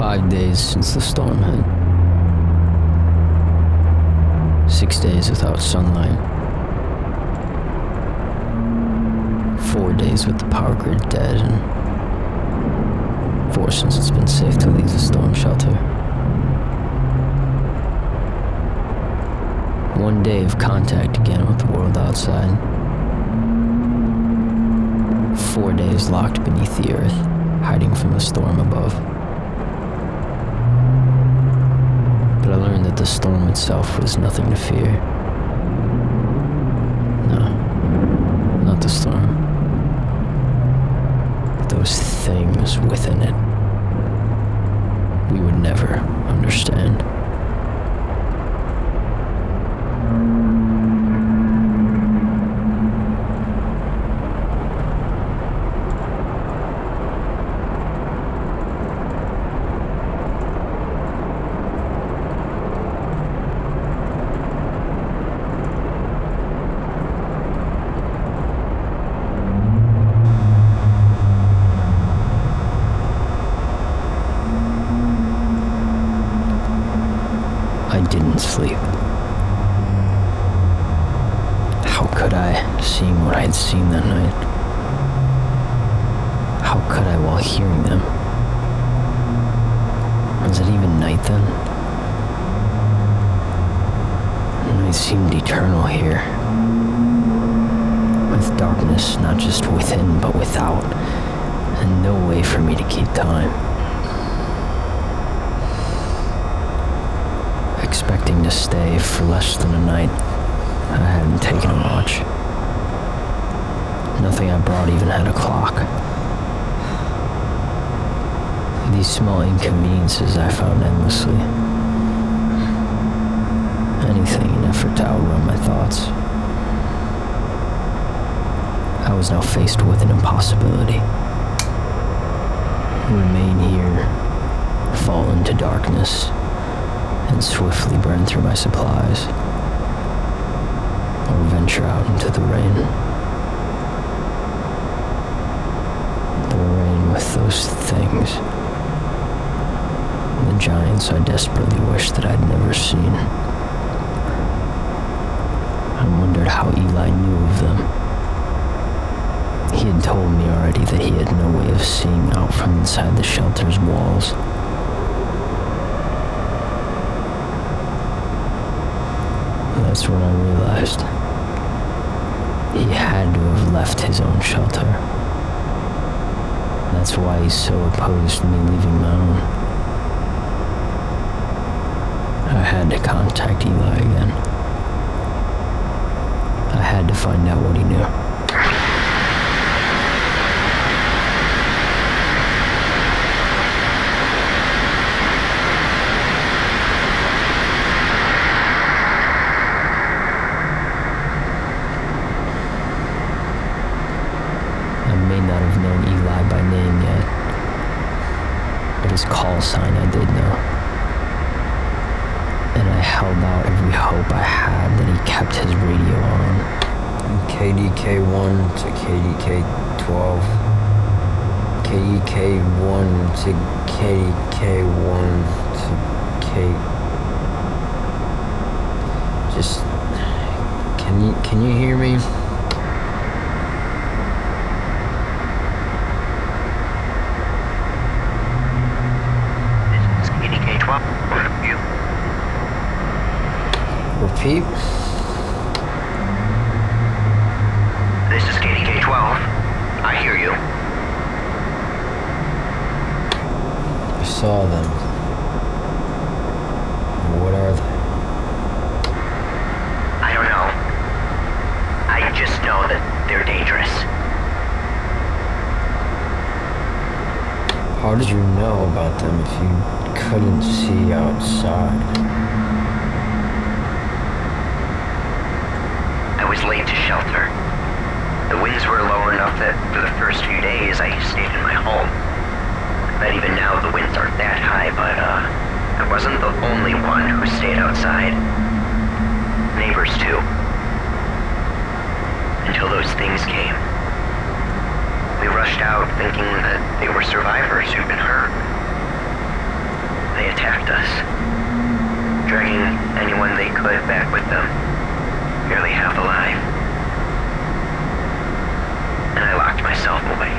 5 days since the storm hit. 6 days without sunlight. 4 days with the power grid dead, and 4 since it's been safe to leave the storm shelter. 1 day of contact again with the world outside. 4 days locked beneath the earth, hiding from the storm above. But I learned that the storm itself was nothing to fear. No, not the storm. But those things within it we would never understand. I didn't sleep. How could I, seeing what I had seen that night? How could I while hearing them? Was it even night then? Night seemed eternal here, with darkness not just within but without, and no way for me to keep time. Expecting to stay for less than a night, I hadn't taken a watch. Nothing I brought even had a clock. These small inconveniences I found endlessly. Anything in effort to outrun my thoughts. I was now faced with an impossibility. Remain here, fall into darkness, and swiftly burn through my supplies, or venture out into the rain. The rain with those things. The giants I desperately wished that I'd never seen. I wondered how Eli knew of them. He had told me already that he had no way of seeing out from inside the shelter's walls. That's when I realized he had to have left his own shelter. That's why he's so opposed to me leaving my own. I had to contact Eli again. I had to find out what he knew. His call sign I did know, and I held out every hope I had that he kept his radio on. KDK1 to KDK12, KDK1 to KDK1 to K. Just can you hear me? Repeat. This is KDK-12. I hear you. I saw them. What are they? I don't know. I just know that they're dangerous. How did you know about them if you couldn't see outside? I was late to shelter. The winds were low enough that for the first few days I stayed in my home. But even now the winds aren't that high, but I wasn't the only one who stayed outside. Neighbors too. Until those things came. We rushed out thinking that they were survivors who'd been hurt. attacked us, dragging anyone they could back with them, barely half alive. And I locked myself away.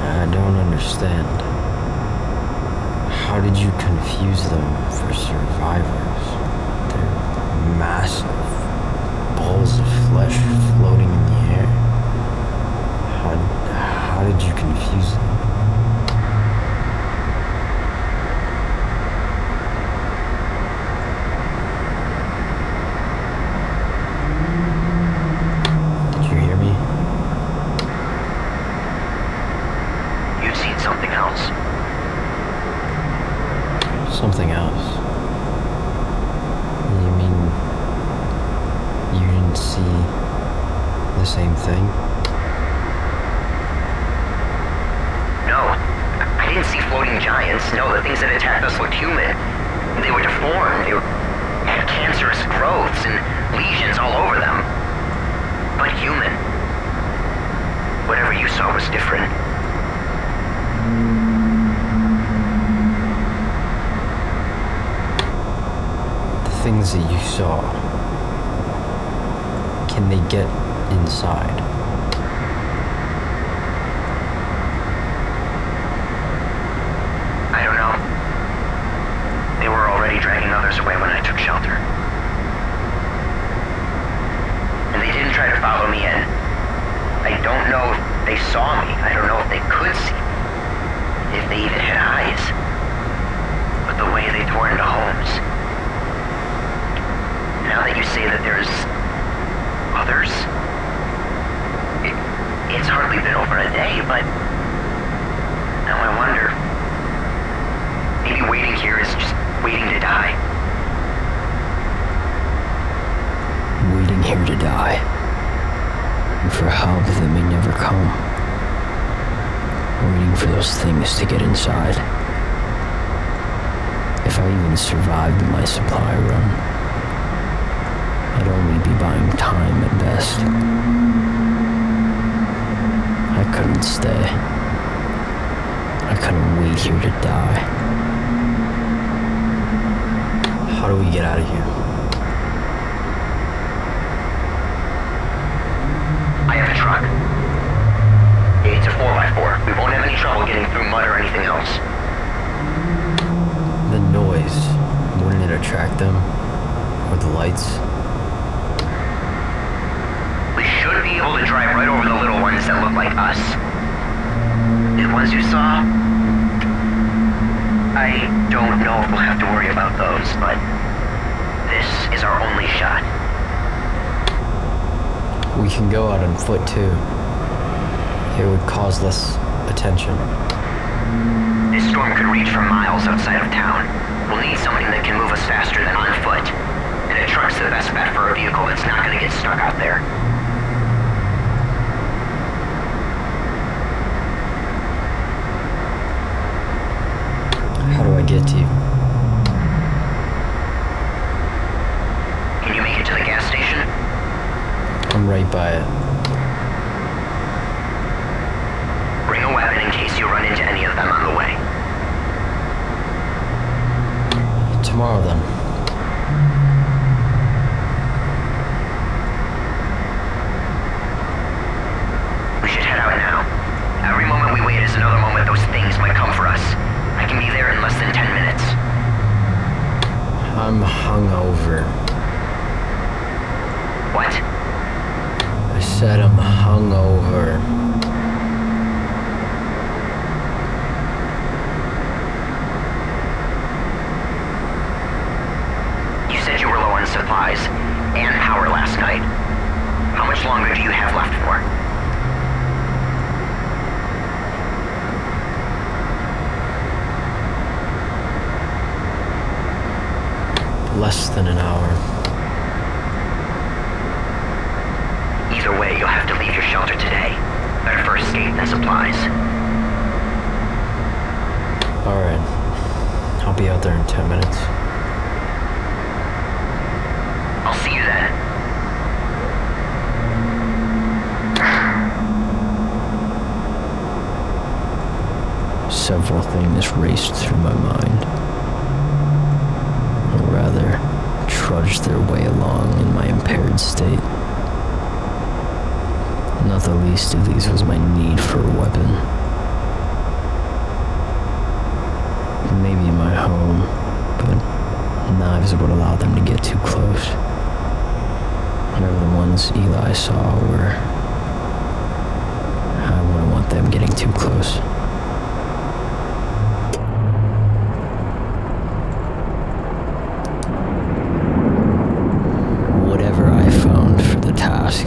I don't understand. How did you confuse them for survivors? They're massive balls of flesh floating in the air. How did you confuse them? Did you hear me? You've seen something else. Something else? You mean you didn't see the same thing? No, I didn't see floating giants. No, the things that attacked us looked human. They were deformed. They had cancerous growths and lesions all over them. But human. Whatever you saw was different. Things that you saw, can they get inside? I don't know. They were already dragging others away when I took shelter. And they didn't try to follow me in. I don't know if they saw me. I don't know if they could see me. If they even had eyes. But the way they tore into homes. Now that you say that there's others, it's hardly been over a day, but now I wonder, maybe waiting here is just waiting to die. Waiting here to die. And for help that may never come. Waiting for those things to get inside. If I even survived my supply run, I'd only be buying time at best. I couldn't stay. I couldn't wait here to die. How do we get out of here? I have a truck. It's a 4x4. We won't have any trouble getting through mud or anything else. The noise, wouldn't it attract them? Or the lights? Should be able to drive right over the little ones that look like us. The ones you saw? I don't know if we'll have to worry about those, but this is our only shot. We can go out on foot too. It would cause less attention. This storm could reach for miles outside of town. We'll need something that can move us faster than on foot. And a truck's the best bet for a vehicle that's not going to get stuck out there. How do I get to you? Can you make it to the gas station? I'm right by it. Bring a weapon in case you run into any of them on the way. Tomorrow then. We should head out now. Every moment we wait is another moment those things might come for us. I can be there in less than 10 minutes. I'm hungover. What? I said I'm hungover. You said you were low on supplies and power last night. How much longer do you have left for? Less than an hour. Either way, you'll have to leave your shelter today. Better for escape than supplies. Alright. I'll be out there in 10 minutes. several things raced through my mind, or rather, trudged their way along in my impaired state. Not the least of these was my need for a weapon. Maybe in my home, but knives would allow them to get too close. Whatever the ones Eli saw were, I wouldn't want them getting too close. Whatever I found for the task,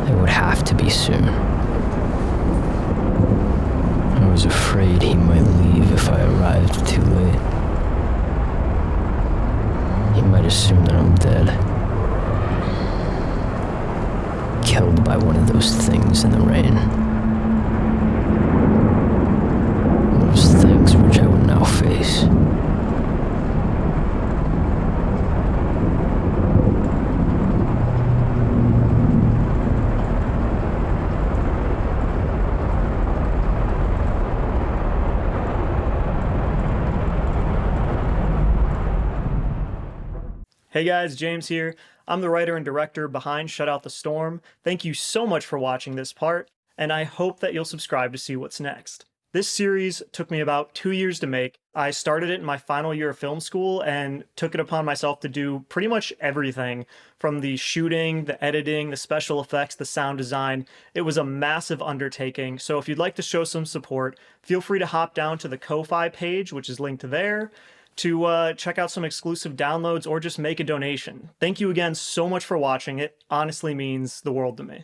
it would have to be soon. I was afraid he might leave if I arrived too late. He might assume that I'm dead. Killed by one of those things in the rain. Those things which I would now face. Hey guys, James here. I'm the writer and director behind Shut Out the Storm. Thank you so much for watching this part, and I hope that you'll subscribe to see what's next. This series took me about 2 years to make. I started it in my final year of film school and took it upon myself to do pretty much everything, from the shooting, the editing, the special effects, the sound design. It was a massive undertaking, so if you'd like to show some support, feel free to hop down to the Ko-Fi page, which is linked there, to check out some exclusive downloads or just make a donation. Thank you again so much for watching. It honestly means the world to me.